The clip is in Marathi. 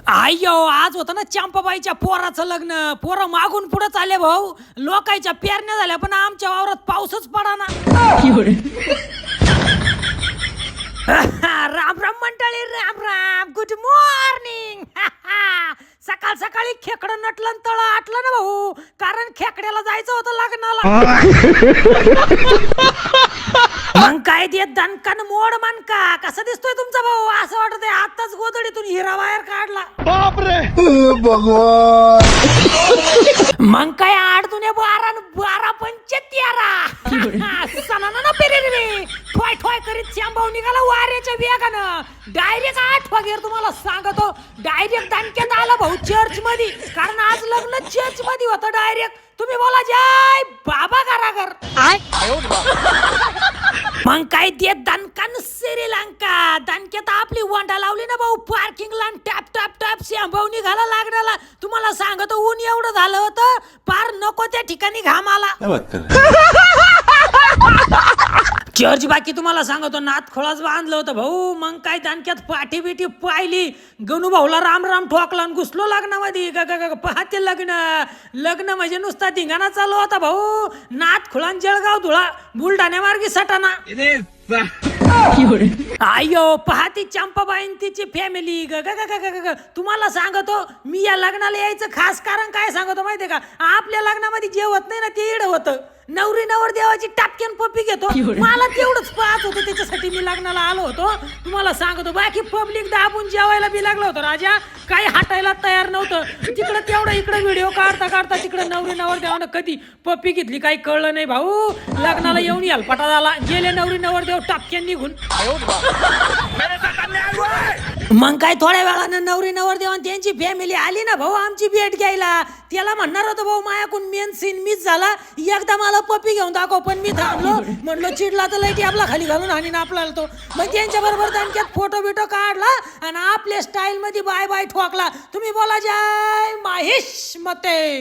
आयो आज होतं ना चंपाबाईच्या पोराचं लग्न. पोरं मागून पुढे चालले भाऊ. लोकांच्या पेरण्या झाल्या पण आमच्या वावरात पाऊसच पडाना. राम राम मंडळी, राम राम, गुड मॉर्निंग. सकाळ सकाळी खेकडं नटलं तळ आटलं ना भाऊ, कारण खेकड्याला जायचं होतं लग्नाला. मग काय ते दणकान मोड मानका कसा दिसतोय तुमचा भाऊ? असं वाटतंय आताच गोदडीतून हिरा बाहेर काढला. बापरे भगवान. मग काय आडतून 12 पंचे 13 सणाना ना पेरे रे ठोय ठोय करीत श्यामभाऊ निघाला वाऱ्याच्या वेगानं. डायरेक्ट 8 वाजेवर तुम्हाला सांगतो, डायरेक्ट दणक्यात आला भाऊ चर्च मध्ये, कारण आज लग्न चर्च मध्ये होतं. डायरेक्ट तुम्ही बोला जय बाबा घराघर. मग काय ते दणकान श्रीलंका दणक्यात आपली वंडा लावली ना भाऊ पार्किंगला. टॅप टॅप टॅप श्यामभाऊ निघाला लागण्याला. तुम्हाला सांगतो ऊन एवढं झालं होतं पार नको त्या ठिकाणी घाम आला. चर्च बाकी तुम्हाला सांगतो नात खोळाच बांधलं होतं भाऊ. मग काय दणक्यात पाठी बिठी पाहिली, गणू भाऊला राम राम ठोकला आणि घुसलो लग्नामध्ये. पाहते लग्न म्हणजे नुसता धिंगाणा चालू होता भाऊ. नात खुळान जळगाव धुळा बुलढाण्या मार्गी सटाणा. आयो पाहती चंपाबाईन तिची फॅमिली. तुम्हाला सांगतो मी या लग्नाला यायचं खास कारण काय सांगतो माहितीये का? आपल्या लग्नामध्ये जे होत नाही ना ते इड होतं. नवरी नवर देवाची टापक्यान पप्पी घेतो. मला तेवढंच पाहत होतं, त्याच्यासाठी मी लग्नाला आलो होतो. तुम्हाला सांगतो बाकी पब्लिक दाबून जेवायला बी लागलं होतं. राजा काही हटायला तयार नव्हतं. तिकडं तेवढं इकडं व्हिडिओ काढता काढता तिकडं नवरी नवर देवानं कधी पप्पी घेतली काही कळलं नाही भाऊ. लग्नाला येऊन हेलपाटा झाला. गेले नवरी नवर देव टापक्यान निघून. मग काय थोड्या वेळानं नवरी नवर देवान त्यांची फॅमिली आली ना भाऊ आमची भेट घ्यायला. त्याला म्हणणार होतो भाऊ मायाकून मेन सीन मिस झाला. एकदा मला पप्पी घेऊन दाखव, पण मी थांबलो. म्हणलो चिडला तर लाईटी आपला खाली घालून आणि आपल्याला तो. मग त्यांच्या बरोबर त्यांच्यात फोटो बिटो काढला आणि आपल्या स्टाईल मध्ये बाय बाय ठोकला. तुम्ही बोला जय महेश मते.